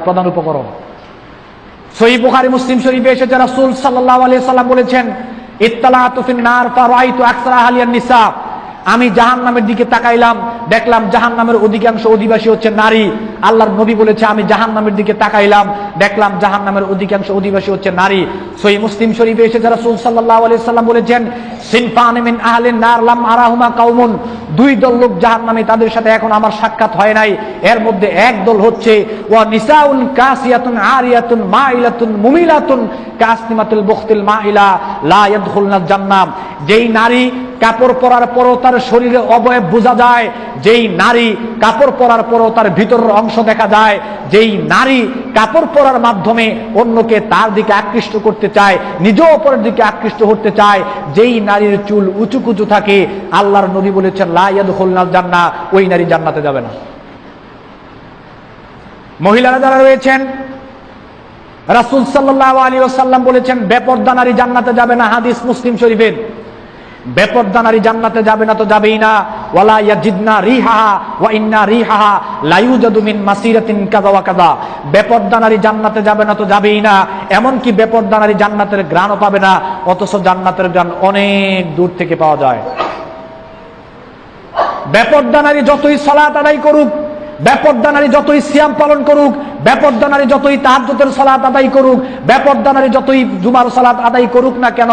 প্রধান উপকরণ। সহিহ বুখারী মুসলিম শরীফে এসেছে রাসূল সাল্লাল্লাহু আলাইহি সাল্লাম বলেছেন, ইত্তালাতু ফিন নার ফারাআইতু আকসারা আহলিয়ান নিসা। আমি জাহান্নামের দিকে তাকাইলাম, দেখলাম জাহান্নামের অধিকাংশ অধিবাসী হচ্ছে নারী। আল্লাহর নবী বলেছে, আমি জাহান্নামের দিকে তাকাইলাম, দেখলাম জাহান্নামের অধিকাংশ অধিবাসী হচ্ছে নারী। সহিহ মুসলিম শরীফে এসেছে রাসূল সাল্লাল্লাহু আলাইহি সাল্লাম বলেছেন, সিনফান মিন আহলিন নার লাম আরাহুমা কাউমুন। দুই দল লোক জাহান্নামে, তাদের সাথে এখন আমার সাক্ষাৎ হয় নাই। এর মধ্যে এক দল হচ্ছে ওয়া নিসাউন কাসিয়াতুন আরিয়াতুন মাইলাতুন মুমিলাতুন কাসনিমাতুল বুখতিল মাইলা লা ইয়াদখুলনাল জান্নাহ। যেই নারী কাপড় পরার পরও তার শরীরে অবয়ব বোঝা যায়, যেই নারী কাপড় পরার পরও তার ভিতরের অংশ দেখা যায়, যেই নারী কাপড় পরার মাধ্যমে অন্যকে তার দিকে আকৃষ্ট করতে চায়, নিজেও অপরের দিকে আকৃষ্ট হতে চায়, যেই নারীর চুল উঁচু কুচু থাকে, আল্লাহর নবী বলেছেন লা ইয়াদখুলনাল জান্নাহ, ওই নারী জান্নাতে যাবে না। মহিলারা যারা রয়েছেন, রাসূল সাল্লাল্লাহু আলাইহি ওয়াসাল্লাম বলেছেন বেপরদা নারী জান্নাতে যাবে না। হাদিস মুসলিম শরীফের। বেপরদা নারী জান্নাতে যাবে না তো যাবেই না। ওয়ালা ইয়াজিদনা রিহাহা ওয়া ইন্না রিহাহা লা ইউজাদু মিন মাসিরাতিন কাযা ওয়া কাযা। বেপরদা নারী জান্নাতে যাবে না তো যাবেই না, এমনকি বেপরদা নারী জান্নাতের ঘ্রাণও পাবে না, অথচ জান্নাতের ঘ্রাণ অনেক দূর থেকে পাওয়া যায়। বেপরদা নারী যতই সালাত আদায় করুক, বেপরদা নারী যতই সিয়াম পালন করুক, বেপরদা নারী যতই তাহাজ্জুদের সালাত আদায় করুক, বেপরদা নারী যতই জুমার সালাত আদায় করুক না কেন,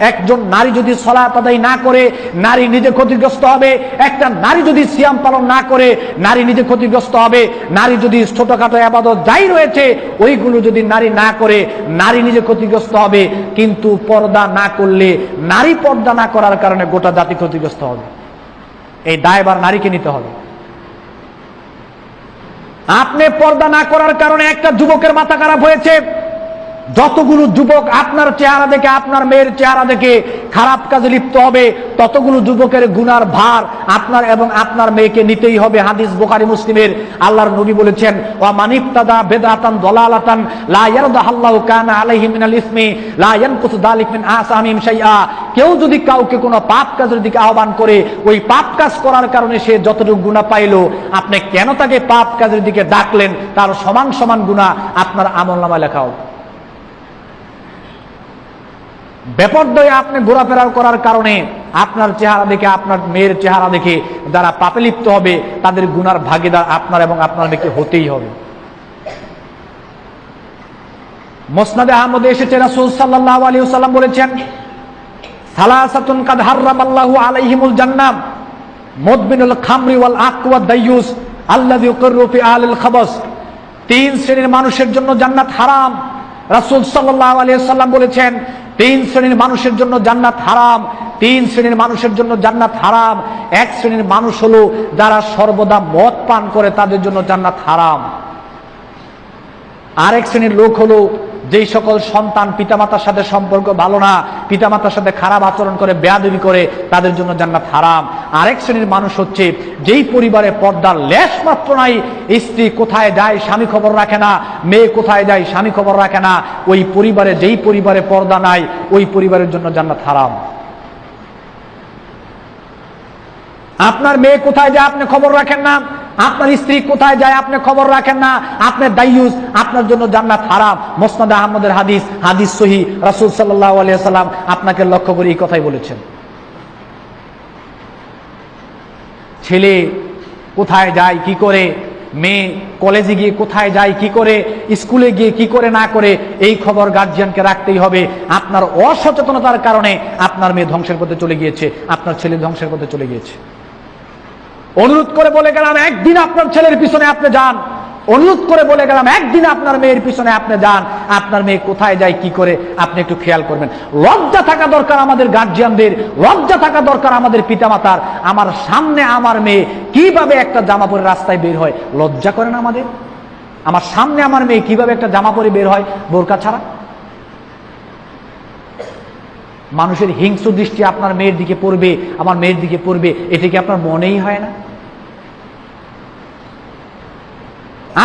একজন নারী যদি সালাত আদায় না করে, নারী নিজে ক্ষতিগ্রস্ত হবে। একটা নারী যদি সিয়াম পালন না করে, নারী নিজে ক্ষতিগ্রস্ত হবে। নারী যদি ছোটখাটো ইবাদত যাই রয়েছে ওইগুলো যদি নারী না করে, নারী নিজে ক্ষতিগ্রস্ত হবে। কিন্তু পর্দা না করলে, নারী পর্দা না করার কারণে গোটা জাতি ক্ষতিগ্রস্ত হবে। এই দায়ভার নারীকে নিতে হবে। আপনি পর্দা না করার কারণে একটা যুবকের মাথা খারাপ হয়েছে, যতগুলো যুবক আপনার চেহারা দেখে, আপনার মেয়ের চেহারা দেখে খারাপ কাজে লিপ্ত হবে, ততগুলো যুবকের গুনার ভার আপনার এবং আপনার মেয়েকে নিতেই হবে। হাদিস বুখারী মুসলিমের। আল্লাহর নবী বলেছেন, ওয়া মানিফতাদা বিদআতান দালালাতান লা ইয়ারদাহুল্লাহু কানা আলাইহি মিনাল ইসমি লা ইয়ানকুসু যালিক মিন আসামিহিম শাইআ। কেউ যদি কাউকে কোনো পাপ কাজের দিকে আহ্বান করে, ওই পাপ কাজ করার কারণে সে যতটুকু গুনাহ পাইলো, আপনি কেন তাকে পাপ কাজের দিকে ডাকলেন, তার সমান সমান গুনাহ আপনার আমলনামায় লেখা হবে। বেপরদায় আপনি ঘোরাফেরা করার কারণে আপনার চেহারা দেখে, আপনার মেয়ের চেহারা দেখে যারা পাপে লিপ্ত হবে, তাদের গুনার ভাগীদার আপনার এবং আপনার মেয়েকে হতেই হবে। মুসনাদে আহমদে এসেছে রাসূল সাল্লাল্লাহু আলাইহি ওয়াসাল্লাম বলেছেন, সালাসাতুন কাদ হারামাল্লাহু আলাইহিমুল জান্নাহ মুদবিনুল খামরি ওয়াল আকওয়া দাইয়ুস আল্লাযী ইউকিরু ফি আহলিল খাবাস। তিন শ্রেণীর মানুষের জন্য জান্নাত হারাম। রাসূল সাল্লাল্লাহু আলাইহি ওয়াসাল্লাম বলেছেন, তিন শ্রেণীর মানুষের জন্য জান্নাত হারাম। তিন শ্রেণীর মানুষের জন্য জান্নাত হারাম। এক শ্রেণীর মানুষ হলো যারা সর্বদা মদ পান করে, তাদের জন্য জান্নাত হারাম। আরেক শ্রেণীর লোক হলো যেই সকল সন্তান পিতামাতার সাথে সম্পর্ক ভালো না, পিতামাতার সাথে খারাপ আচরণ করে, বেয়াদবি করে, তাদের জন্য জান্নাত হারাম। আরেক শ্রেণীর মানুষ হচ্ছে যেই পরিবারে পর্দার লেশ মাত্র নাই, স্ত্রী কোথায় যায় স্বামী খবর রাখে না, মেয়ে কোথায় যায় স্বামী খবর রাখে না, ওই পরিবারে, যেই পরিবারে পর্দা নাই, ওই পরিবারের জন্য জান্নাত হারাম। আপনার মেয়ে কোথায় যায় আপনি খবর রাখেন না, আপনার স্ত্রী কোথায় যায় আপনি খবর রাখেন না, আপনি দাইয়ুস, আপনার জন্য জান্নাত হারাম। মুসনাদে আহমদের হাদিস, হাদিস সহিহ। রাসূল সাল্লাল্লাহু আলাইহি ওয়াসাল্লাম আপনাকে লক্ষ্য করে এই কথাই বলেছেন। ছেলে কোথায় যায় কি করে, মেয়ে কলেজে গিয়ে কোথায় যায় কি করে, স্কুলে গিয়ে কি করে না করে, এই খবর গার্জিয়ানকে রাখতেই হবে। আপনার অসচেতনতার কারণে আপনার মেয়ে ধ্বংসের পথে চলে গিয়েছে, আপনার ছেলে ধ্বংসের পথে চলে গিয়েছে। অনুরোধ করে বলে গেলাম একদিন আপনার ছেলের পিছনে আপনি যান, অনুরোধ করে বলে গেলাম একদিন আপনার মেয়ের পিছনে আপনি যান, আপনার মেয়ে কোথায় যায় কি করে আপনি একটু খেয়াল করবেন। লজ্জা থাকা দরকার আমাদের গার্জিয়ানদের, লজ্জা থাকা দরকার আমাদের পিতামাতার। আমার সামনে আমার মেয়ে কিভাবে একটা জামা পরে রাস্তায় বের হয়, লজ্জা করেন আমাদের? আমার সামনে আমার মেয়ে কিভাবে একটা জামা পরে বের হয় বোরকা ছাড়া? মানুষের হিংস্র দৃষ্টি আপনার মেয়ের দিকে পড়বে, আমার মেয়ের দিকে পড়বে, এটা কি আপনার মনেই হয় না?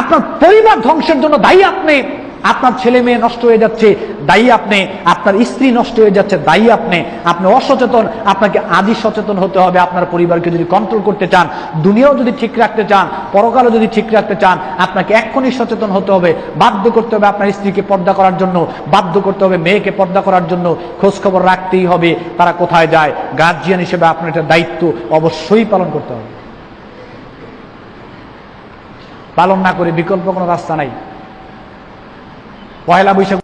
আপনার পরিবার ধ্বংসের জন্য দায়ী আপনি, আপনার ছেলে মেয়ে নষ্ট হয়ে যাচ্ছে, দায়ী আপনি। আপনার স্ত্রী নষ্ট হয়ে যাচ্ছে, দায়ী আপনি। আপনি অসচেতন, আপনাকে আজই সচেতন হতে হবে। আপনার পরিবারকে যদি কন্ট্রোল করতে চান, দুনিয়াও যদি ঠিক রাখতে চান, পরকালও যদি ঠিক রাখতে চান, আপনাকে এক্ষুনি সচেতন হতে হবে। বাধ্য করতে হবে আপনার স্ত্রীকে পর্দা করার জন্য, বাধ্য করতে হবে মেয়েকে পর্দা করার জন্য। খোঁজ খবর রাখতেই হবে তারা কোথায় যায়। গার্জিয়ান হিসেবে আপনার এটা দায়িত্ব অবশ্যই পালন করতে হবে। পালন না করে বিকল্প কোনো রাস্তা নাই। পয়লা বৈশাখ